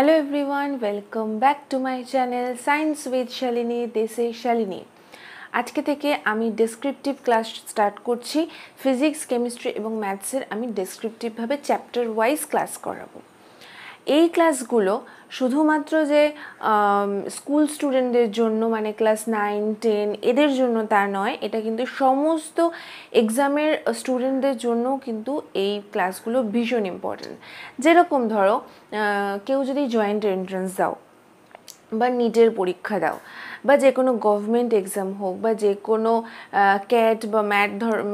Hello everyone, welcome back to my channel Science with Shalini. This is Shalini. আজকে থেকে আমি descriptive class start করছি। Physics, chemistry এবং ম্যাথসের আমি ডেসক্রিপটিভভাবে চ্যাপ্টার ওয়াইজ ক্লাস করাবো। এই ক্লাসগুলো শুধুমাত্র যে স্কুল স্টুডেন্টদের জন্য মানে ক্লাস 9, 10 এদের জন্য তা নয়, এটা কিন্তু সমস্ত এক্সামের স্টুডেন্টদের জন্য কিন্তু এই ক্লাসগুলো ভীষণ ইম্পর্ট্যান্ট। যেরকম ধরো কেউ যদি জয়েন্ট এন্ট্রান্স দাও বা নিটের পরীক্ষা দাও বা যে কোনো গভর্নমেন্ট এক্সাম হোক বা যে কোনো ক্যাট বা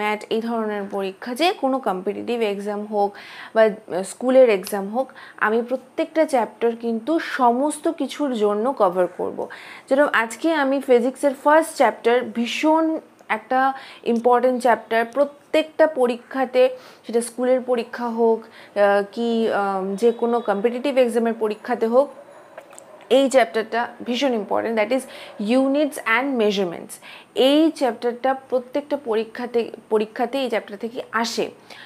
ম্যাট এই ধরনের পরীক্ষা, যে কোনো কম্পিটিটিভ এক্সাম হোক বা স্কুলের এক্সাম হোক, আমি প্রত্যেকটা চ্যাপ্টার কিন্তু সমস্ত কিছুর জন্য কভার করব। যেরকম আজকে আমি ফিজিক্সের ফার্স্ট চ্যাপ্টার, ভীষণ একটা ইম্পর্টেন্ট চ্যাপ্টার, প্রত্যেকটা পরীক্ষাতে, সেটা স্কুলের পরীক্ষা হোক কি যে কোনো কম্পিটিটিভ এক্সামের পরীক্ষাতে হোক, এই চ্যাপ্টারটা ভীষণ important, that is units and measurements. এই চ্যাপ্টারটা প্রত্যেকটা পরীক্ষাতে এই চ্যাপ্টার থেকে আসে,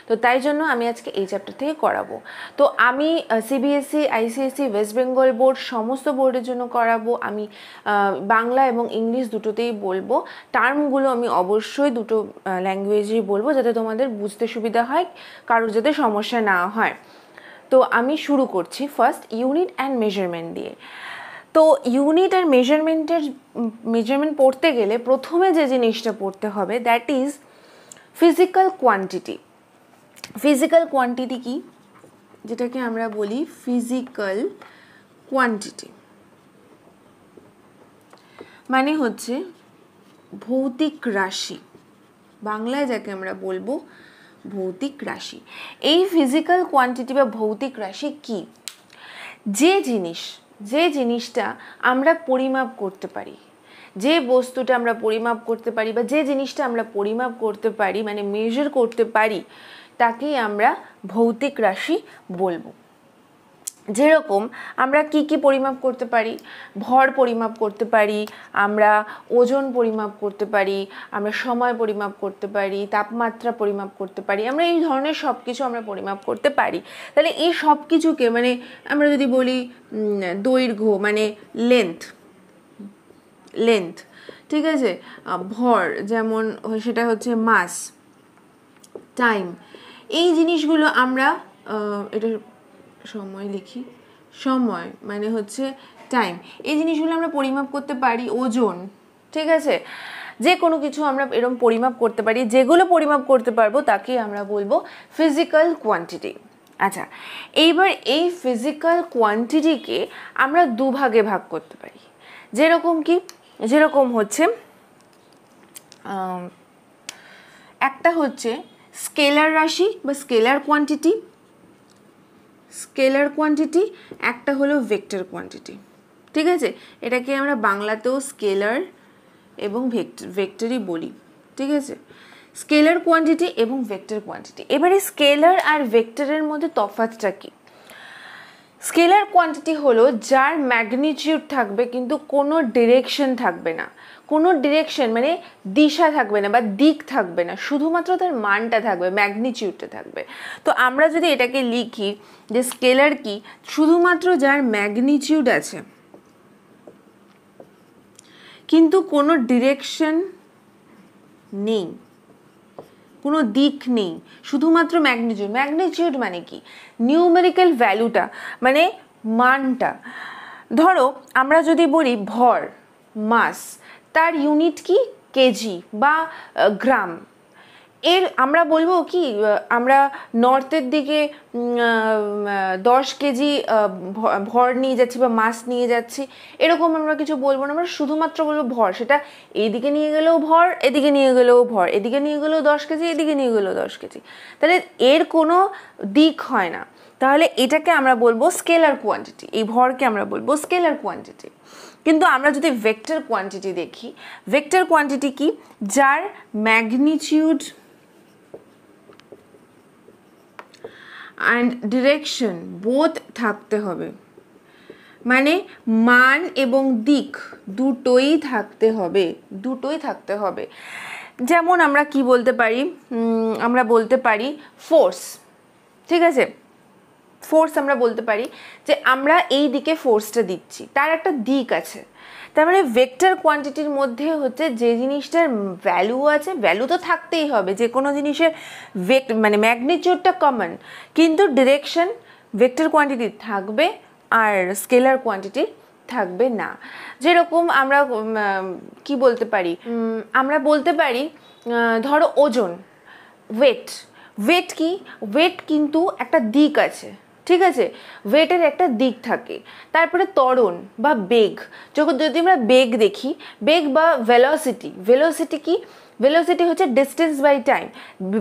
তো তাই জন্য আমি আজকে এই চ্যাপ্টার থেকে করাবো। তো আমি CBSE, ICSE, West Bengal board সমস্ত বোর্ডের জন্য করাবো। আমি বাংলা এবং ইংলিশ দুটোতেই বলবো। টার্মগুলো আমি অবশ্যই দুটো ল্যাঙ্গুয়েজেই বলবো, যাতে তোমাদের বুঝতে সুবিধা হয়, কারোর যাতে সমস্যা না হয়। তো আমি শুরু করছি ফার্স্ট ইউনিট অ্যান্ড মেজারমেন্ট দিয়ে। তো ইউনিট আর মেজারমেন্ট পড়তে গেলে প্রথমে যে জিনিসটা পড়তে হবে, that is physical quantity. Physical quantity কি, যেটাকে আমরা বলি ফিজিক্যাল কোয়ান্টিটি, মানে হচ্ছে ভৌতিক রাশি, বাংলায় যাকে আমরা বলবো ভৌতিক রাশি। এই ফিজিক্যাল কোয়ান্টিটি বা ভৌতিক রাশি কি? যে জিনিসটা আমরা পরিমাপ করতে পারি, যে বস্তুটা আমরা পরিমাপ করতে পারি বা যে জিনিসটা আমরা পরিমাপ করতে পারি মানে মেজার করতে পারি, তাকেই আমরা ভৌতিক রাশি বলবো। যেরকম আমরা কি পরিমাপ করতে পারি, ভর পরিমাপ করতে পারি, আমরা ওজন পরিমাপ করতে পারি, আমরা সময় পরিমাপ করতে পারি, তাপমাত্রা পরিমাপ করতে পারি, আমরা এই ধরনের সব কিছু আমরা পরিমাপ করতে পারি। তাহলে এই সব কিছুকে মানে আমরা যদি বলি দৈর্ঘ্য মানে লেন্থ, ঠিক আছে, ভর যেমন সেটা হচ্ছে মাস, টাইম, এই জিনিসগুলো আমরা এটা সময় লিখি, সময় মানে হচ্ছে টাইম, এই জিনিসগুলো আমরা পরিমাপ করতে পারি। ওজন, ঠিক আছে, যে কোনো কিছু আমরা এরকম পরিমাপ করতে পারি। যেগুলো পরিমাপ করতে পারবো তাকে আমরা বলবো ফিজিক্যাল কোয়ান্টিটি। আচ্ছা, এইবার এই ফিজিক্যাল কোয়ান্টিটিকে আমরা দুভাগে ভাগ করতে পারি। যেরকম হচ্ছে একটা হচ্ছে স্কেলার রাশি বা স্কেলার কোয়ান্টিটি, একটা হলো ভেক্টর কোয়ান্টিটি, ঠিক আছে। এটাকে আমরা বাংলাতেও স্কেলার এবং ভেক্টরই বলি, ঠিক আছে। স্কেলার কোয়ান্টিটি এবং ভেক্টর কোয়ান্টিটি। এবারে স্কেলার আর ভেক্টরের মধ্যে তফাৎটা কি? স্কেলার কোয়ান্টিটি হলো যার ম্যাগনিটিউড থাকবে কিন্তু কোনো ডিরেকশন থাকবে না, কোনো ডিরেকশন মানে দিশা থাকবে না বা দিক থাকবে না, শুধুমাত্র তার মানটা থাকবে, ম্যাগনিটিউডটা থাকবে। তো আমরা যদি এটাকে লিখি যে স্কেলার কি, শুধুমাত্র যার ম্যাগনিটিউড আছে কিন্তু কোনো ডিরেকশন নেই, কোনো দিক নেই, শুধুমাত্র ম্যাগনিটিউড মানে কি? নিউমেরিক্যাল ভ্যালুটা মানে মানটা। ধরো আমরা যদি বলি ভর, মাস, তার ইউনিট কি? কেজি বা গ্রাম। এর আমরা বলবো কি, আমরা নর্থের দিকে 10 কেজি ভর নিয়ে যাচ্ছি বা মাস নিয়ে যাচ্ছি, এরকম আমরা কিছু বলবো না, আমরা শুধুমাত্র বলবো ভর। সেটা এইদিকে নিয়ে গেলেও ভর, এদিকে নিয়ে গেলেও ভর, এদিকে নিয়ে গেলেও 10 কেজি, এদিকে নিয়ে গেলেও 10 কেজি, তাহলে এর কোনো দিক হয় না। তাহলে এটাকে আমরা বলবো স্কেলার কোয়ান্টিটি, এই ভরকে আমরা বলবো স্কেলার কোয়ান্টিটি। কিন্তু আমরা যদি ভেক্টর কোয়ান্টিটি দেখি, ভেক্টর কোয়ান্টিটি কি? যার ম্যাগনিটিউড অ্যান্ড ডিরেকশন বোথ থাকতে হবে, মানে মান এবং দিক দুটোই থাকতে হবে। যেমন আমরা কি বলতে পারি, আমরা বলতে পারি ফোর্স, ঠিক আছে। ফোর্স আমরা বলতে পারি যে আমরা এই দিকে ফোর্সটা দিচ্ছি, তার একটা দিক আছে। তার মানে ভেক্টর কোয়ান্টিটির মধ্যে হচ্ছে যে জিনিসটার ভ্যালু আছে, ভ্যালু তো থাকতেই হবে, যে কোনো জিনিসের মানে ম্যাগনিটিউডটা কমন, কিন্তু ডিরেকশন ভেক্টর কোয়ান্টিটি থাকবে আর স্কেলার কোয়ান্টিটি থাকবে না। যেরকম আমরা কি বলতে পারি, আমরা বলতে পারি ধরো ওজন, ওয়েট কি, ওয়েট কিন্তু একটা দিক আছে, ঠিক আছে, ওয়েটের একটা দিক থাকে। তারপরে ত্বরণ বা বেগ, যদি আমরা বেগ দেখি, বেগ বা ভেলোসিটি কি, ভেলোসিটি হচ্ছে ডিস্টেন্স বাই টাইম।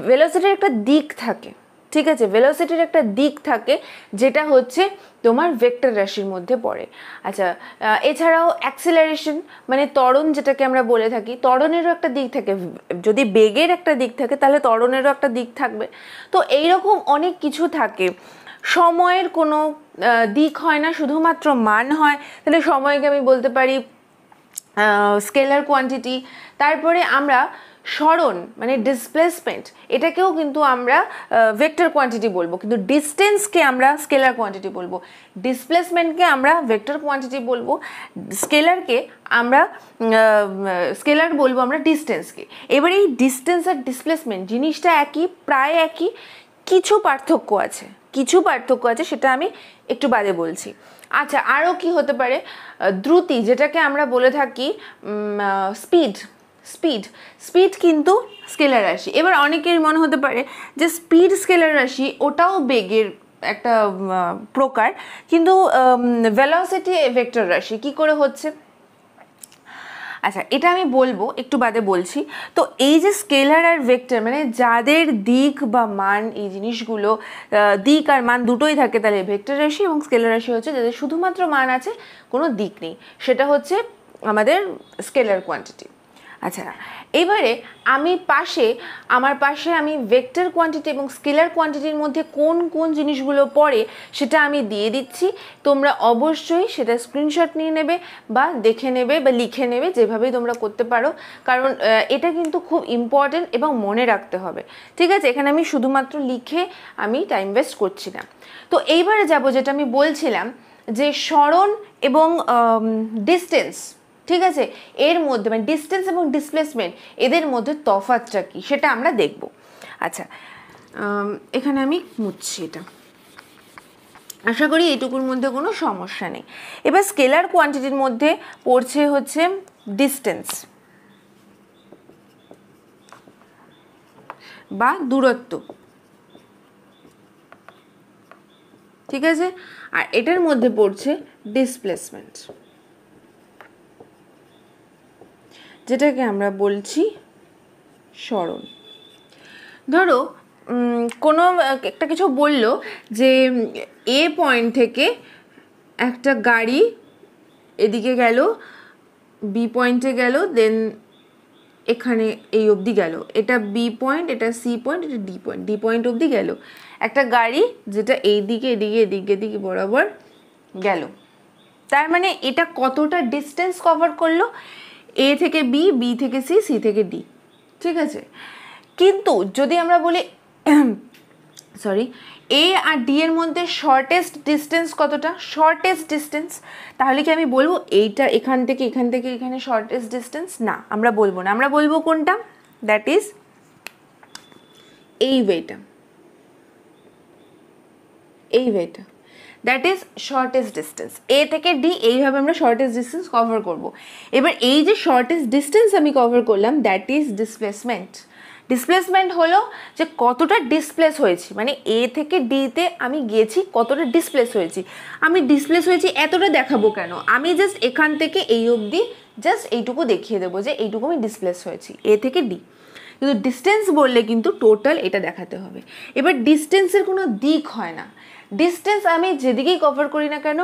ভেলোসিটির একটা দিক থাকে, ঠিক আছে, ভেলোসিটির একটা দিক থাকে যেটা হচ্ছে তোমার ভেক্টর রাশির মধ্যে পড়ে। আচ্ছা, এছাড়াও অ্যাক্সিলারেশন মানে ত্বরণ যেটাকে আমরা বলে থাকি, ত্বরণেরও একটা দিক থাকে। যদি বেগের একটা দিক থাকে তাহলে ত্বরণেরও একটা দিক থাকবে। তো এইরকম অনেক কিছু থাকে। সময়ের কোনো দিক হয় না, শুধুমাত্র মান হয়। তাহলে সময়কে আমি বলতে পারি স্কেলার কোয়ান্টিটি। তারপরে আমরা সরণ মানে ডিসপ্লেসমেন্ট, এটাকেও কিন্তু আমরা ভেক্টর কোয়ান্টিটি বলবো, কিন্তু ডিস্টেন্সকে আমরা স্কেলার কোয়ান্টিটি বলবো। ডিসপ্লেসমেন্টকে আমরা ভেক্টর কোয়ান্টিটি বলবো, স্কেলার বলবো আমরা ডিস্টেন্সকে। এবার এই ডিস্টেন্স আর ডিসপ্লেসমেন্ট জিনিসটা একই, প্রায় একই, কিছু পার্থক্য আছে, সেটা আমি একটু বাদে বলছি। আচ্ছা, আরও কি হতে পারে, দ্রুতি যেটাকে আমরা বলে থাকি স্পিড কিন্তু স্কেলার রাশি। এবার অনেকের মনে হতে পারে যে স্পিড স্কেলার রাশি, ওটাও বেগের একটা প্রকার, কিন্তু ভেলোসিটি ভেক্টর রাশি কি করে হচ্ছে? আচ্ছা, এটা আমি বলবো, একটু বাদে বলছি। তো এই যে স্কেলার আর ভেক্টর মানে যাদের দিক বা মান, এই জিনিসগুলো দিক আর মান দুটোই থাকে, তাহলে ভেক্টর রাশি এবং স্কেলার রাশি হচ্ছে যাদের শুধুমাত্র মান আছে, কোনো দিক নেই, সেটা হচ্ছে আমাদের স্কেলার কোয়ান্টিটি। আচ্ছা, এবারে আমার পাশে আমি ভেক্টর কোয়ান্টিটি এবং স্কেলার কোয়ান্টিটির মধ্যে কোন কোন জিনিসগুলো পড়ে সেটা আমি দিয়ে দিচ্ছি। তোমরা অবশ্যই সেটা স্ক্রিনশট নিয়ে নেবে বা দেখে নেবে বা লিখে নেবে, যেভাবেই তোমরা করতে পারো, কারণ এটা কিন্তু খুব ইম্পর্টেন্ট এবং মনে রাখতে হবে, ঠিক আছে? এখানে আমি শুধুমাত্র লিখে আমি টাইম ওয়েস্ট করছি না। তো এইবারে যাব যেটা আমি বলছিলাম, যে সরণ এবং ডিস্টেন্স, ঠিক আছে, এর মধ্যে মানে ডিস্টেন্স এবং ডিসপ্লেসমেন্ট, এদের মধ্যে তফাৎটা কি সেটা আমরা দেখব। আচ্ছা, এখানে আমি মুছছি এটা, আশা করি এইটুকুর মধ্যে কোনো সমস্যা নেই। এবার স্কেলার কোয়ান্টিটির মধ্যে পড়ছে হচ্ছে ডিস্টেন্স বা দূরত্ব, ঠিক আছে, আর এটার মধ্যে পড়ছে ডিসপ্লেসমেন্ট, যেটাকে আমরা বলছি সরণ। ধরো কোনো একটা কিছু বললো যে এ পয়েন্ট থেকে একটা গাড়ি এদিকে গেল, বি পয়েন্টে গেল, দেন এখানে এই অবধি গেল, এটা বি পয়েন্ট, এটা সি পয়েন্ট, এটা ডি পয়েন্ট অবধি গেল একটা গাড়ি, যেটা এইদিকে এদিকে বরাবর গেল। তার মানে এটা কতটা ডিস্টেন্স কভার করলো? এ থেকে বি, বি থেকে সি, সি থেকে ডি, ঠিক আছে। কিন্তু যদি আমরা বলি এ আর ডি এর মধ্যে শর্টেস্ট ডিস্টেন্স কতটা, তাহলে কি আমি বলবো এইটা এখান থেকে এখানে শর্টেস্ট ডিস্টেন্স? না, আমরা বলবো না। আমরা বলবো কোনটা, দ্যাট ইজ এই ওয়েটা, দ্যাট ইজ শর্টেস্ট ডিস্টেন্স। এ থেকে ডি এইভাবে আমরা শর্টেস্ট ডিস্টেন্স কভার করব। এবার এই যে শর্টেস্ট ডিস্টেন্স আমি কভার করলাম, দ্যাট ইজ ডিসপ্লেসমেন্ট হলো যে কতটা ডিসপ্লেস হয়েছি, মানে এ থেকে ডিতে আমি গেছি, কতটা ডিসপ্লেস হয়েছি। আমি ডিসপ্লেস হয়েছি এতটা দেখাবো কেন, আমি জাস্ট এখান থেকে এই অবধি জাস্ট এইটুকু দেখিয়ে দেবো যে এইটুকু আমি ডিসপ্লেস হয়েছি এ থেকে ডি। কিন্তু ডিস্টেন্স বললে কিন্তু টোটাল এটা দেখাতে হবে। এবার ডিস্টেন্সের কোনো দিক হয় না, ডিস্টেন্স আমি যেদিকেই কভার করি না কেন,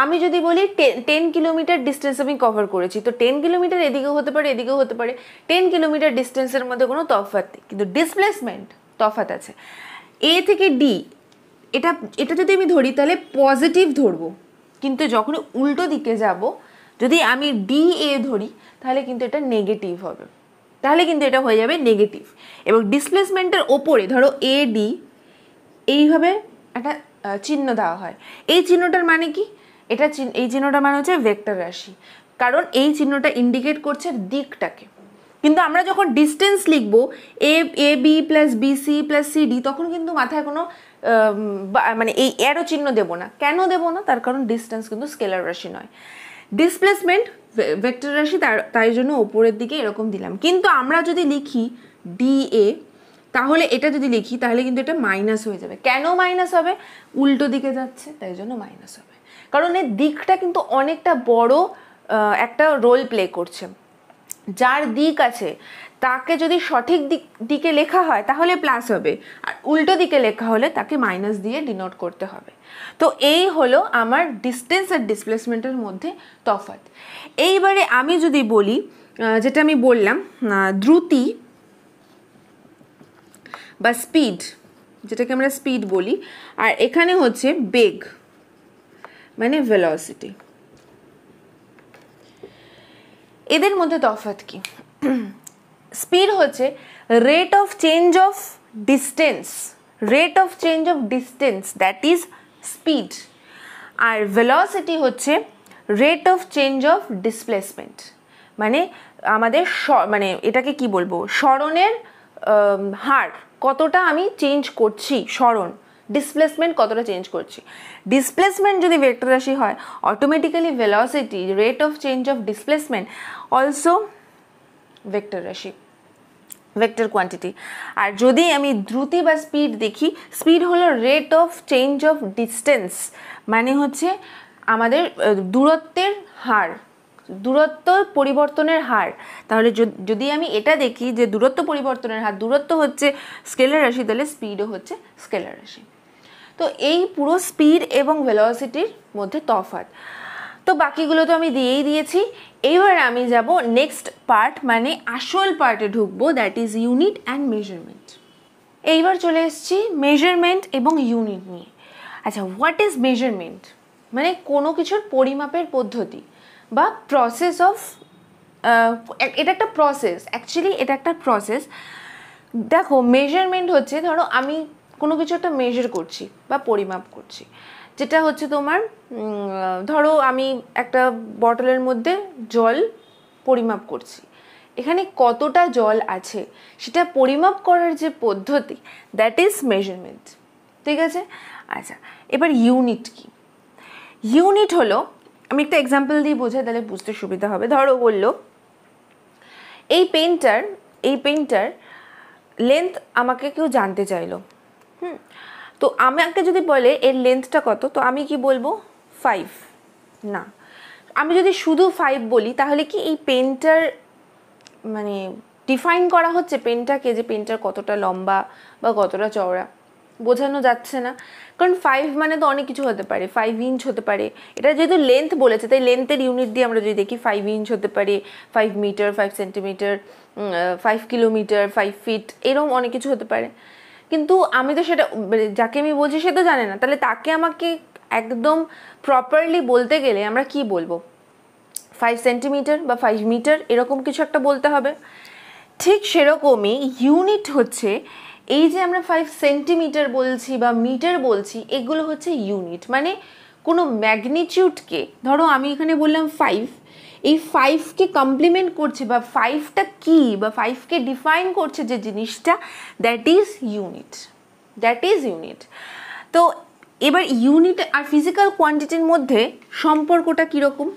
আমি যদি বলি 10 কিলোমিটার ডিস্টেন্স আমি কভার করেছি, তো 10 কিলোমিটার এদিকেও হতে পারে এদিকেও হতে পারে, 10 কিলোমিটার ডিস্টেন্সের মধ্যে কোনো তফাৎ নেই, কিন্তু ডিসপ্লেসমেন্ট তফাৎ আছে। এ থেকে ডি এটা যদি আমি ধরি তাহলে পজিটিভ ধরবো, কিন্তু যখন উল্টো দিকে যাব, যদি আমি ডি এ ধরি তাহলে কিন্তু এটা নেগেটিভ হবে, তাহলে কিন্তু এটা হয়ে যাবে নেগেটিভ। এবং ডিসপ্লেসমেন্টের ওপরে ধরো এ ডি এইভাবে একটা চিহ্ন দেওয়া হয়। এই চিহ্নটার মানে কি? এই চিহ্নটার মানে হচ্ছে ভেক্টর রাশি, কারণ এই চিহ্নটা ইন্ডিকেট করছে দিকটাকে। কিন্তু আমরা যখন ডিস্টেন্স লিখবো A B plus BC plus CD, তখন কিন্তু মাথায় কোনো মানে এই অ্যারো চিহ্ন দেবো না। কেন দেবো না? তার কারণ ডিস্টেন্স কিন্তু স্কেলার রাশি নয়, ডিসপ্লেসমেন্ট ভেক্টর রাশি, তাই জন্য ওপরের দিকে এরকম দিলাম। কিন্তু আমরা যদি লিখি ডিএ, তাহলে এটা যদি লিখি তাহলে কিন্তু এটা মাইনাস হয়ে যাবে। কেন মাইনাস হবে? উল্টো দিকে যাচ্ছে, তাই জন্য মাইনাস হবে। কারণ এর দিকটা কিন্তু অনেকটা বড় একটা রোল প্লে করছে। যার দিক আছে তাকে যদি সঠিক দিকে লেখা হয় তাহলে প্লাস হবে, আর উল্টো দিকে লেখা হলে তাকে মাইনাস দিয়ে ডিনোট করতে হবে। তো এই হলো আমার ডিস্টেন্স আর ডিসপ্লেসমেন্টের মধ্যে তফাৎ। এইবারে আমি যদি বলি, যেটা আমি বললাম দ্রুতি বা স্পিড, যেটাকে আমরা স্পিড বলি, আর এখানে হচ্ছে বেগ মানে ভেলোসিটি, এদের মধ্যে তফাৎ কি? স্পিড হচ্ছে rate of change of distance, that is speed. আর ভেলোসিটি হচ্ছে rate of change of displacement, মানে আমাদের মানে এটাকে কি বলবো, সরণের হার কতটা আমি চেঞ্জ করছি, সরণ, ডিসপ্লেসমেন্ট কতটা চেঞ্জ করছি। ডিসপ্লেসমেন্ট যদি ভেক্টর রাশি হয়, automatically velocity, rate of change of displacement also vector রাশি, ভেক্টর কোয়ান্টিটি। আর যদি আমি দ্রুতি বা স্পিড দেখি, স্পিড হলো rate of change of distance, মানে হচ্ছে আমাদের দূরত্বের হার, দূরত্ব পরিবর্তনের হার। তাহলে যদি আমি এটা দেখি যে দূরত্ব পরিবর্তনের হার, দূরত্ব হচ্ছে স্কেলার রাশি, তাহলে স্পিডও হচ্ছে স্কেলার রাশি। তো এই পুরো স্পিড এবং ভেলোসিটির মধ্যে তফাৎ। তো বাকিগুলো তো আমি দিয়েই দিয়েছি। এইবার আমি যাব নেক্সট পার্ট, মানে আসল পার্টে ঢুকবো, that is unit and measurement. এইবার চলে এসেছি মেজারমেন্ট এবং ইউনিট নিয়ে। আচ্ছা, হোয়াট ইজ মেজারমেন্ট? মানে কোনো কিছুর পরিমাপের পদ্ধতি বা প্রসেস অফ, এটা একটা প্রসেস, অ্যাকচুয়ালি এটা একটা প্রসেস। দেখো, মেজারমেন্ট হচ্ছে, ধরো আমি কোনো কিছু একটা মেজার করছি বা পরিমাপ করছি, যেটা হচ্ছে তোমার, ধরো আমি একটা বটলের মধ্যে জল পরিমাপ করছি, এখানে কতটা জল আছে সেটা পরিমাপ করার যে পদ্ধতি, দ্যাট ইজ মেজারমেন্ট। ঠিক আছে? আচ্ছা, এবার ইউনিট কি? ইউনিট হলো, আমি একটা এক্সাম্পল দিয়ে বোঝাই তাহলে বুঝতে সুবিধা হবে। ধরো বললো এই পেনটার লেন্থ আমাকে কেউ জানতে চাইলো, তো আমাকে যদি বলে এর লেন্থটা কত, তো আমি কি বলবো? 5। না, আমি যদি শুধু 5 বলি তাহলে কি এই পেনটার মানে ডিফাইন করা হচ্ছে পেনটাকে, যে পেনটার কতটা লম্বা বা কতটা চওড়া, বোঝানো যাচ্ছে না। কারণ 5 মানে তো অনেক কিছু হতে পারে, 5 ইঞ্চ হতে পারে। এটা যেহেতু লেন্থ বলেছে, তাই লেন্থের ইউনিট দিয়ে আমরা যদি দেখি 5 ইঞ্চ হতে পারে, 5 মিটার, 5 সেন্টিমিটার, 5 কিলোমিটার, 5 ফিট, এরকম অনেক কিছু হতে পারে। কিন্তু আমি তো সেটা, যাকে আমি বলছি সে তো জানে না, তাহলে তাকে আমাকে একদম প্রপারলি বলতে গেলে আমরা কি বলবো? 5 সেন্টিমিটার বা 5 মিটার, এরকম কিছু একটা বলতে হবে। ঠিক সেরকমই ইউনিট হচ্ছে, এই যে আমরা 5 সেন্টিমিটার বলছি বা মিটার বলছি, এগুলো হচ্ছে ইউনিট। মানে কোনো ম্যাগনিটিউডকে, ধরো আমি এখানে বললাম 5, এই 5কে কমপ্লিমেন্ট করছে বা 5টা কি বা 5কে ডিফাইন করছে যে জিনিসটা, দ্যাট ইজ ইউনিট। তো এবার ইউনিট আর ফিজিক্যাল কোয়ান্টিটির মধ্যে সম্পর্কটা কীরকম?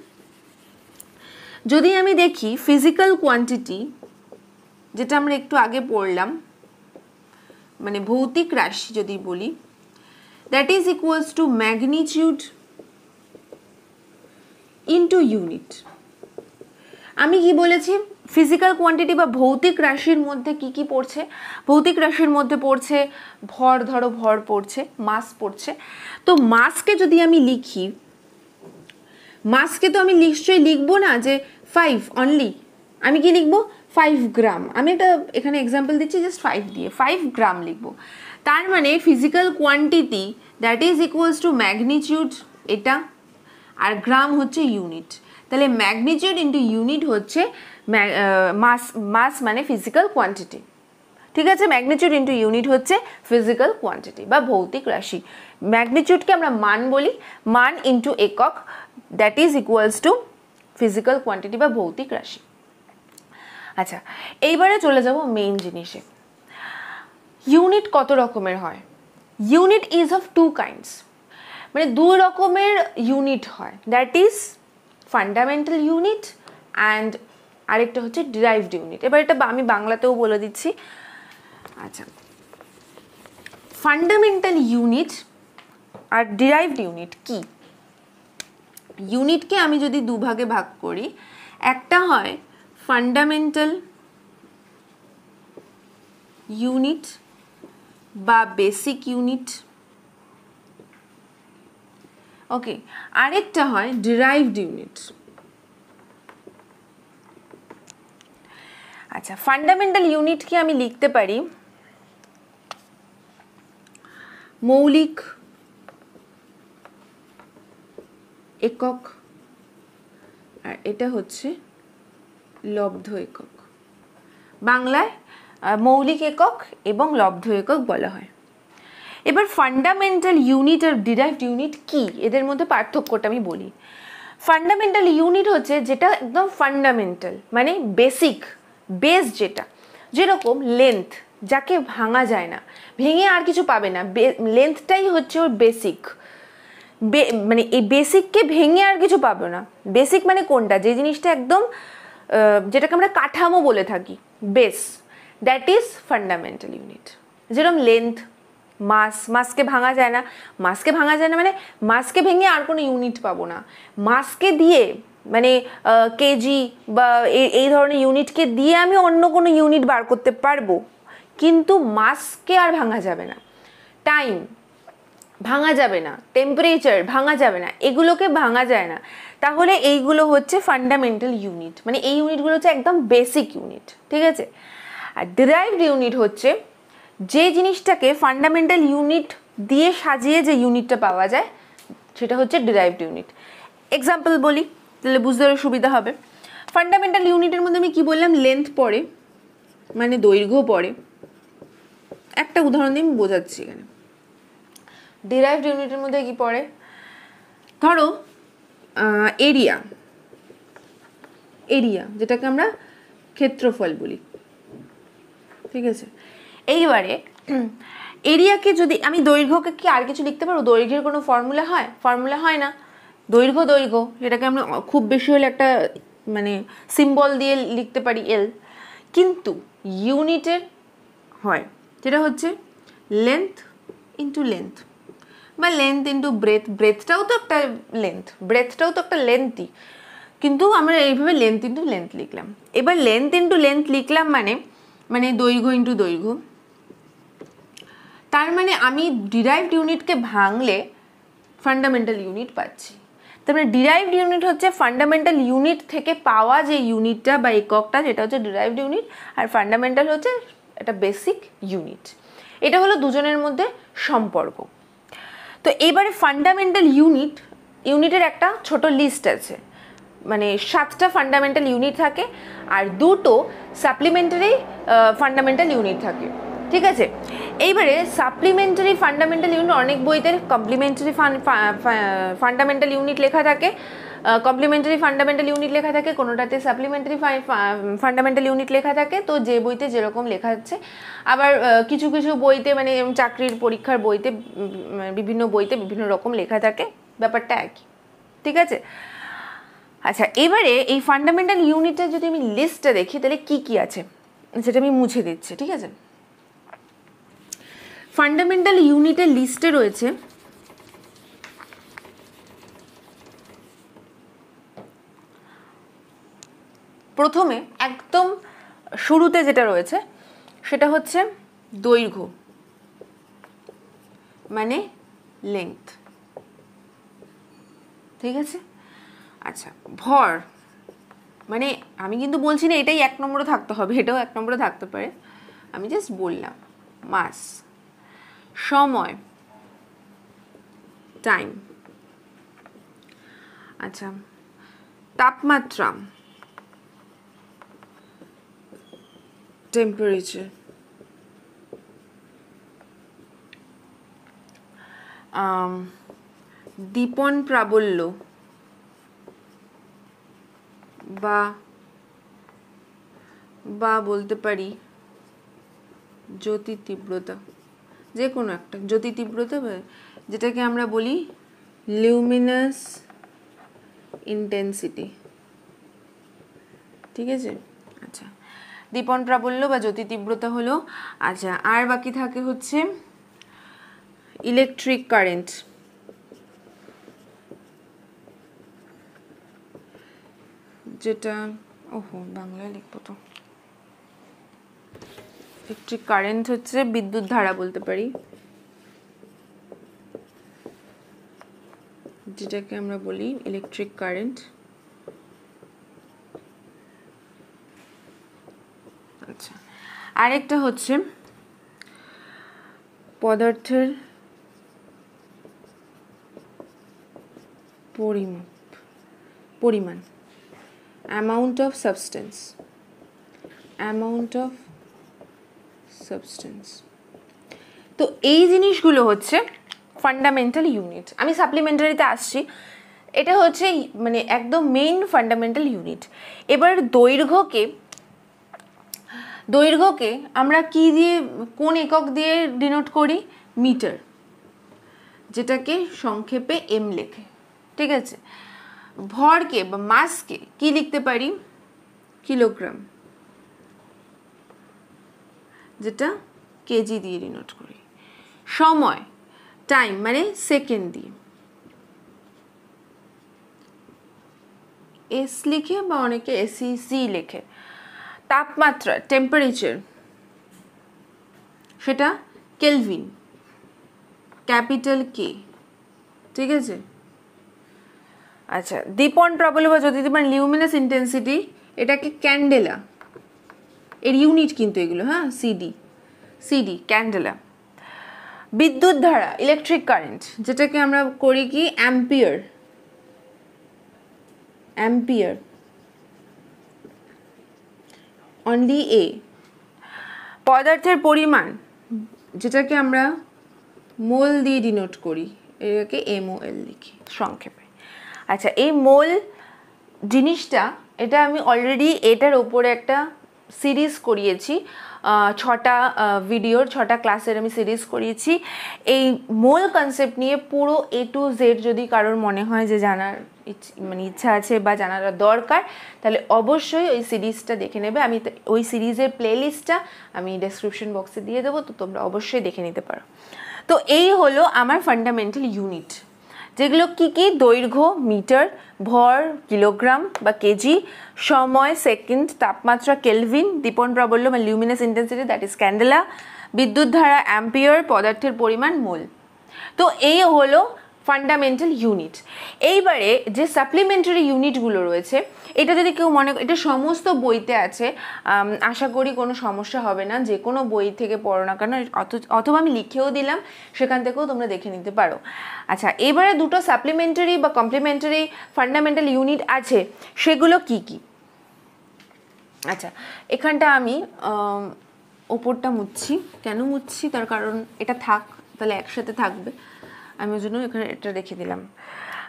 যদি আমি দেখি ফিজিক্যাল কোয়ান্টিটি, যেটা আমরা একটু আগে পড়লাম, মানে ভৌতিক রাশি যদি বলি, that is equals to magnitude into unit. আমি কি বলেছি? ফিজিক্যাল কোয়ান্টিটি বা ভৌতিক রাশির মধ্যে কি কি পড়ছে? ভৌতিক রাশির মধ্যে পড়ছে ভর, ধরো ভর পড়ছে, মাস পড়ছে। তো মাসকে যদি আমি লিখি, মাসকে তো আমি নিশ্চয়ই লিখবো না যে 5 অনলি, আমি কি লিখবো? 5 গ্রাম। আমি একটা এখানে এক্সাম্পল দিচ্ছি, জাস্ট 5 দিয়ে 5 গ্রাম লিখবো। তার মানে physical quantity that is equals to magnitude, এটা, আর গ্রাম হচ্ছে ইউনিট। তাহলে ম্যাগনিটিউড ইন্টু ইউনিট হচ্ছে মাস মানে ফিজিক্যাল কোয়ান্টিটি। ঠিক আছে, ম্যাগনিটিউড ইন্টু ইউনিট হচ্ছে ফিজিক্যাল কোয়ান্টিটি বা ভৌতিক রাশি। ম্যাগনিটিউডকে আমরা মান বলি, মান ইন্টু একক, that is equals to physical quantity বা ভৌতিক রাশি। আচ্ছা, এইবারে চলে যাব মেইন জিনিসে। ইউনিট কত রকমের হয়? Unit is of two kinds, মানে দুই রকমের ইউনিট হয়, that is fundamental unit and আরেকটা হচ্ছে ডিরাইভড ইউনিট। এবার এটা আমি বাংলাতেও বলে দিচ্ছি। আচ্ছা, ফান্ডামেন্টাল ইউনিট আর ডিরাইভড ইউনিট কি? ইউনিটকে আমি যদি দুভাগে ভাগ করি, একটা হয় ফান্ডামেন্টাল ইউনিট বা বেসিক ইউনিট, ওকে, আরেকটা হয় ডিরাইভড ইউনিট। আচ্ছা, ফান্ডামেন্টাল ইউনিটকে আমি লিখতে পারি মৌলিক একক, আর এটা হচ্ছে লব্ধ একক। বাংলায় মৌলিক একক এবং লব্ধ একক বলা হয়। এবার ফান্ডামেন্টাল ইউনিট আর ডিরাইভড ইউনিট কি, এদের মধ্যে পার্থক্যটা আমি বলি। ফান্ডামেন্টাল ইউনিট হচ্ছে যেটা একদম ফান্ডামেন্টাল, মানে বেসিক, বেস যেটা, যেরকম লেন্থ, যাকে ভাঙা যায় না, ভেঙে আর কিছু পাবে না, লেন্থটাই হচ্ছে ওর বেসিক। মানে এই বেসিককে ভেঙে আর কিছু পাবে না। বেসিক মানে কোনটা? যে জিনিসটা একদম, যেটাকে আমরা কাঠামো বলে থাকি, base, that is fundamental unit. যেরকম লেন্থ, মাসকে ভাঙা যায় না, মাসকে ভাঙা যায় না মানে মাসকে ভেঙে আর কোনো ইউনিট পাবো না। মাসকে দিয়ে মানে কেজি বা এই ধরনের ইউনিটকে দিয়ে আমি অন্য কোনো ইউনিট বার করতে পারবো, কিন্তু মাসকে আর ভাঙা যাবে না। টাইম ভাঙা যাবে না, টেম্পারেচার ভাঙা যাবে না, এগুলোকে ভাঙা যায় না। তাহলে এইগুলো হচ্ছে ফান্ডামেন্টাল ইউনিট, মানে এই ইউনিটগুলো হচ্ছে একদম বেসিক ইউনিট, ঠিক আছে। আর ডিরাইভড ইউনিট হচ্ছে যে জিনিসটাকে ফান্ডামেন্টাল ইউনিট দিয়ে সাজিয়ে যে ইউনিটটা পাওয়া যায়, সেটা হচ্ছে ডিরাইভড ইউনিট। এক্সাম্পল বলি, তাহলে বুঝতে সুবিধা হবে। ফান্ডামেন্টাল ইউনিটের মধ্যে আমি কি বললাম? লেন্থ পড়ে, মানে দৈর্ঘ্য পড়ে। একটা উদাহরণ দিয়ে আমি বোঝাচ্ছি এখানে। ডিরাইভড ইউনিটের মধ্যে কি পড়ে? ধরো এরিয়া, যেটাকে আমরা ক্ষেত্রফল বলি, ঠিক আছে। এইবারে এরিয়াকে যদি আমি, দৈর্ঘ্যকে কি আর কিছু লিখতে পারবো? দৈর্ঘ্যের কোনো ফর্মুলা হয়? ফর্মুলা হয় না। দৈর্ঘ্য যেটাকে আমরা খুব বেশি হলে একটা মানে সিম্বল দিয়ে লিখতে পারি এল, কিন্তু ইউনিটের হয় যেটা হচ্ছে লেন্থ ইন্টু লেন্থ বা লেন্থ ইন্টু ব্রেথটাও তো একটা লেন্থ, ব্রেথটাও তো একটা লেন্থই, কিন্তু আমরা এইভাবে লেন্থ ইন্টু লেন্থ লিখলাম। এবার লেন্থ ইন্টু লেন্থ লিখলাম মানে দৈর্ঘ্য ইন্টু দৈর্ঘ্য। তার মানে আমি ডিরাইভড ইউনিটকে ভাঙলে ফান্ডামেন্টাল ইউনিট পাচ্ছি। তারপরে ডিরাইভড ইউনিট হচ্ছে ফান্ডামেন্টাল ইউনিট থেকে পাওয়া যে ইউনিটটা বা এককটা, যেটা হচ্ছে ডিরাইভড ইউনিট, আর ফান্ডামেন্টাল হচ্ছে একটা বেসিক ইউনিট। এটা হলো দুজনের মধ্যে সম্পর্ক। তো এবারে ফান্ডামেন্টাল ইউনিটের একটা ছোট লিস্ট আছে, মানে 7টা ফান্ডামেন্টাল ইউনিট থাকে আর 2টো সাপ্লিমেন্টারি ফান্ডামেন্টাল ইউনিট থাকে, ঠিক আছে। এইবারে সাপ্লিমেন্টারি ফান্ডামেন্টাল ইউনিট, অনেক বইতে কমপ্লিমেন্টারি ফান্ডামেন্টাল ইউনিট লেখা থাকে, কমপ্লিমেন্টারি ফান্ডামেন্টাল ইউনিট লেখা থাকে, কোনোটাতে সাপ্লিমেন্টারি ফান্ডামেন্টাল ইউনিট লেখা থাকে। তো যে বইতে যেরকম লেখা আছে, আবার কিছু কিছু বইতে, মানে চাকরির পরীক্ষার বইতে, বিভিন্ন বইতে বিভিন্ন রকম লেখা থাকে, ব্যাপারটা একই, ঠিক আছে। আচ্ছা, এবারে এই ফান্ডামেন্টাল ইউনিটের যদি আমি লিস্টটা দেখি, তাহলে কি কি আছে সেটা আমি মুছে দিচ্ছি, ঠিক আছে। ফান্ডামেন্টাল ইউনিটের লিস্টে রয়েছে প্রথমে একদম শুরুতে যেটা রয়েছে সেটা হচ্ছে দৈর্ঘ্য, মানে লেংথ, ঠিক আছে। আচ্ছা, ভর, মানে আমি কিন্তু বলছি না এটাই 1 নম্বরে থাকতে হবে, এটাও 1 নম্বরে থাকতে পারে, আমি জাস্ট বললাম। মাস, সময়, টাইম। আচ্ছা, তাপমাত্রা, টেম্পারেচার, দীপন প্রাবল্য বা বলতে পারি জ্যোতি তীব্রতা, যে কোনো একটা জ্যোতি তীব্রতা, যেটাকে আমরা বলি লিউমিনাস ইন্টেন্সিটি। ঠিক আছে, আচ্ছা দীপন প্রাবল্য বা জ্যোতি তীব্রতা হলো। আচ্ছা আর বাকি থাকে হচ্ছে ইলেকট্রিক কারেন্ট, যেটা বাংলায় লিখবো তো, ইলেকট্রিক কারেন্ট হচ্ছে বিদ্যুৎ ধারা বলতে পারি, যেটাকে আমরা বলি ইলেকট্রিক কারেন্ট। আচ্ছা আরেকটা হচ্ছে পদার্থের পরিমাণ, অ্যামাউন্ট অফ সাবস্টেন্স, তো এই জিনিসগুলো হচ্ছে ফান্ডামেন্টাল ইউনিট। আমি সাপ্লিমেন্টারিতে আসছি, এটা হচ্ছে মানে একদম মেইন ফান্ডামেন্টাল ইউনিট। এবার দৈর্ঘ্যকে আমরা কি দিয়ে, কোন একক দিয়ে ডিনোট করি? মিটার, যেটাকে সংক্ষেপে এম লেখে। ঠিক আছে, ভরকে বা মাসকে কি লিখতে পারি? কিলোগ্রাম, যেটা কেজি দিয়ে ডিনোট করি। সময়, টাইম মানে সেকেন্ড দিয়ে এস লিখে বা অনেকে এসইসি লেখে। তাপমাত্রা, টেম্পারেচার, সেটা কেলভিন, ক্যাপিটাল কে। ঠিক আছে, আচ্ছা দীপন প্রাবল্য বা জ্যোতি তীব্রতা লিউমিনাস ইন্টেন্সিটি, এটাকে ক্যান্ডেলা, এর ইউনিট কিন্তু এগুলো, হ্যাঁ সিডি ক্যান্ডেলা। বিদ্যুৎ ধারা, ইলেকট্রিক কারেন্ট, যেটাকে আমরা করি কি অ্যাম্পিয়ার, অনলি এ। পদার্থের পরিমাণ, যেটাকে আমরা মোল দিয়ে ডিনোট করি, এটাকে MOL লিখি সংক্ষেপে। আচ্ছা এই মোল জিনিসটা, এটা আমি অলরেডি এটার ওপরে একটা সিরিজ করিয়েছি, 6টা ভিডিওর 6টা ক্লাসের আমি সিরিজ করিয়েছি। এই মোল কনসেপ্ট নিয়ে পুরো A to Z যদি কারোর মনে হয় যে জানার মানে ইচ্ছা আছে বা জানার দরকার, তাহলে অবশ্যই ওই সিরিজটা দেখে নেবে। আমি ওই সিরিজের প্লেলিস্টটা আমি ডেসক্রিপশন বক্সে দিয়ে দেবো, তো তোমরা অবশ্যই দেখে নিতে পারো। তো এই হলো আমার ফান্ডামেন্টাল ইউনিট, যেগুলো কি দৈর্ঘ্য মিটার, ভর কিলোগ্রাম বা কেজি, সময় সেকেন্ড, তাপমাত্রা কেলভিন, দীপন প্রাবল্য বা লিউমিনাস ইন্টেন্সিটি দ্যাট ইজ ক্যান্ডেলা, বিদ্যুৎ ধারা অ্যাম্পিয়ার, পদার্থের পরিমাণ মোল। তো এই হলো ফান্ডামেন্টাল ইউনিট। এইবারে যে সাপ্লিমেন্টারি ইউনিটগুলো রয়েছে, এটা যদি কেউ মনে, এটা সমস্ত বইতে আছে, আশা করি কোনো সমস্যা হবে না, যে কোনো বই থেকে পড়ো না কেন, অথবা আমি লিখেও দিলাম, সেখান থেকেও তোমরা দেখে নিতে পারো। আচ্ছা এবারে দুটো সাপ্লিমেন্টারি বা কমপ্লিমেন্টারি ফান্ডামেন্টাল ইউনিট আছে, সেগুলো কি কি? আচ্ছা এখানটা আমি ওপরটা মুছছি, কেন মুছছি তার কারণ এটা থাক, তাহলে একসাথে থাকবে, আমি ওই জন্য এখানে এটা রেখে দিলাম।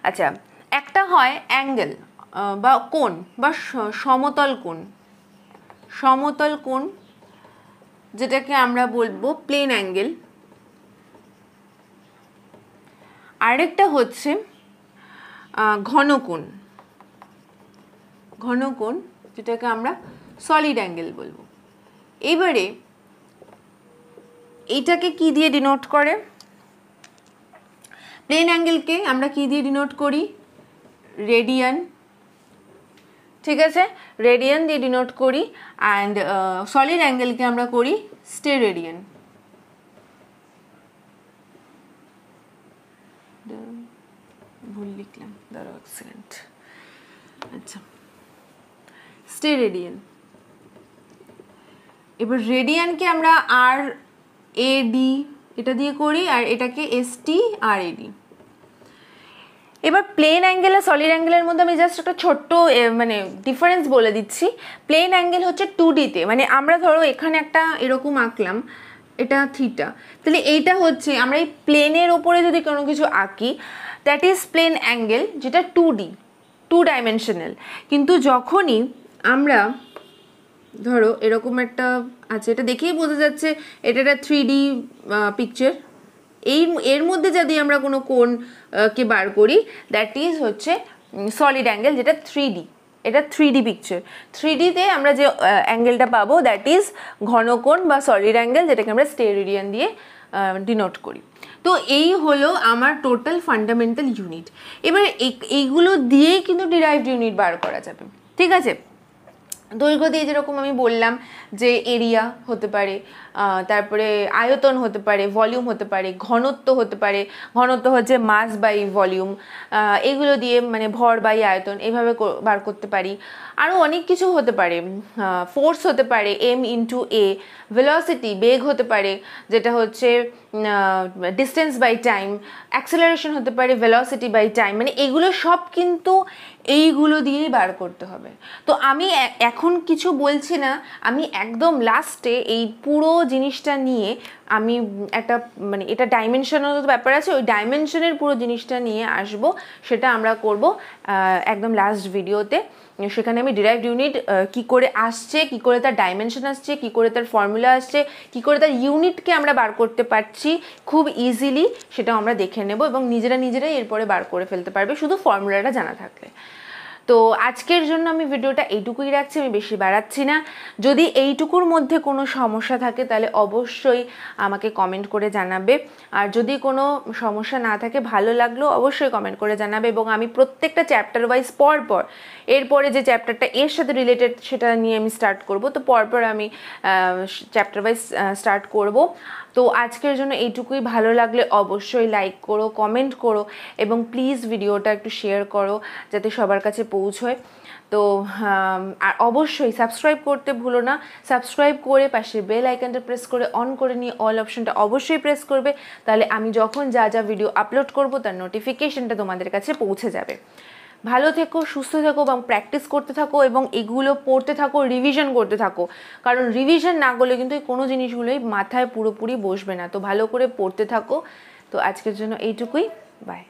আচ্ছা একটা হয় অ্যাঙ্গেল বা কোণ বা সমতল কোণ, যেটাকে আমরা বলবো প্লেন অ্যাঙ্গেল। আরেকটা হচ্ছে ঘন কোণ, যেটাকে আমরা সলিড অ্যাঙ্গেল বলবো। এবারে এইটাকে কি দিয়ে ডিনোট করে? প্লেন অ্যাঙ্গেলকে আমরা কি দিয়ে ডিনোট করি? রেডিয়ান। ঠিক আছে, রেডিয়ান দিয়ে ডিনোট করি। অ্যান্ড সলিড অ্যাঙ্গেলকে আমরা করি স্টেরেডিয়ান। ভুল লিখলাম, দাঁড়াও এক সেকেন্ড। আচ্ছা স্টেরেডিয়ান। এবার রেডিয়ানকে আমরা RAD এটা দিয়ে করি, আর এটাকে STRAD। এবার প্লেন অ্যাঙ্গেল আর সলিড অ্যাঙ্গেলের মধ্যে আমি জাস্ট একটা ছোট্ট মানে ডিফারেন্স বলে দিচ্ছি। প্লেন অ্যাঙ্গেল হচ্ছে 2D তে, মানে আমরা ধরো এখানে একটা এরকম আঁকলাম, এটা থিটা। তাহলে এইটা হচ্ছে আমরা এই প্লেনের ওপরে যদি কোনো কিছু আঁকি, দ্যাট ইজ প্লেন অ্যাঙ্গেল, যেটা 2D, 2 ডাইমেনশনাল। কিন্তু যখনই আমরা ধরো এরকম একটা আছে, এটা দেখেই বোঝা যাচ্ছে এটা একটা 3D পিকচার, এর মধ্যে যদি আমরা কোনো কোণ কে বার করি, দ্যাট ইজ হচ্ছে সলিড অ্যাঙ্গেল, যেটা 3D, এটা 3D পিকচার। 3Dতে আমরা যে অ্যাঙ্গেলটা পাবো দ্যাট ইজ ঘনকোণ বা সলিড অ্যাঙ্গেল, যেটাকে আমরা স্টেরেডিয়ান দিয়ে ডিনোট করি। তো এই হলো আমার টোটাল ফান্ডামেন্টাল ইউনিট। এবার এইগুলো দিয়েই কিন্তু ডিরাইভড ইউনিট বার করা যাবে, ঠিক আছে। দৈর্ঘ্য দিয়ে যেরকম আমি বললাম যে এরিয়া হতে পারে, তারপরে আয়তন হতে পারে, ভলিউম হতে পারে, ঘনত্ব হতে পারে, ঘনত্ব হচ্ছে মাস বাই ভলিউম, এগুলো দিয়ে মানে ভর বাই আয়তন এভাবে বার করতে পারি। আরও অনেক কিছু হতে পারে, ফোর্স হতে পারে m ইন্টু a, ভেলোসিটি বেগ হতে পারে যেটা হচ্ছে ডিস্টেন্স বাই টাইম, অ্যাক্সেলারেশন হতে পারে ভেলোসিটি বাই টাইম, মানে এগুলো সব কিন্তু এইগুলো দিয়েই বার করতে হবে। তো আমি এখন কিছু বলছি না, আমি একদম লাস্টে এই পুরো জিনিসটা নিয়ে আমি একটা মানে এটা ডাইমেনশনের ব্যাপার আছে, ওই ডাইমেনশনের পুরো জিনিসটা নিয়ে আসব, সেটা আমরা করব একদম লাস্ট ভিডিওতে। সেখানে আমি ডিরাইভড ইউনিট কী করে আসছে, কী করে তার ডাইমেনশন আসছে, কী করে তার ফর্মুলা আসছে, কী করে তার ইউনিটকে আমরা বার করতে পারছি খুব ইজিলি, সেটাও আমরা দেখে নেব এবং নিজেরাই এরপরে বার করে ফেলতে পারবে শুধু ফর্মুলাটা জানা থাকলে। তো আজকের জন্য আমি ভিডিওটা এইটুকুই রাখছি, আমি বেশি বাড়াচ্ছি না। যদি এইটুকুর মধ্যে কোনো সমস্যা থাকে তাহলে অবশ্যই আমাকে কমেন্ট করে জানাবে, আর যদি কোনো সমস্যা না থাকে, ভালো লাগলেও অবশ্যই কমেন্ট করে জানাবে। এবং আমি প্রত্যেকটা চ্যাপ্টার ওয়াইজ পরপর এরপরে যে চ্যাপ্টারটা এর সাথে রিলেটেড সেটা নিয়ে আমি স্টার্ট করব, তো পরপর আমি চ্যাপ্টার ওয়াইজ স্টার্ট করব। তো আজকের জন্য এইটুকুই। ভালো লাগলে অবশ্যই লাইক করো, কমেন্ট করো এবং প্লিজ ভিডিওটা একটু শেয়ার করো যাতে সবার কাছে পৌঁছয়। তো আর অবশ্যই সাবস্ক্রাইব করতে ভুলো না, সাবস্ক্রাইব করে পাশে বেল আইকনটা প্রেস করে অন করে নিয়ে অল অপশনটা অবশ্যই প্রেস করবে, তাহলে আমি যখন যা যা ভিডিও আপলোড করব তার নোটিফিকেশনটা তোমাদের কাছে পৌঁছে যাবে। ভালো থেকো, সুস্থ থেকো এবং প্র্যাকটিস করতে থাকো এবং এগুলো পড়তে থাকো, রিভিশন করতে থাকো, কারণ রিভিশন না করলে কিন্তু এই কোনো জিনিসগুলোই মাথায় পুরোপুরি বসবে না। তো ভালো করে পড়তে থাকো। তো আজকের জন্য এইটুকুই, বাই।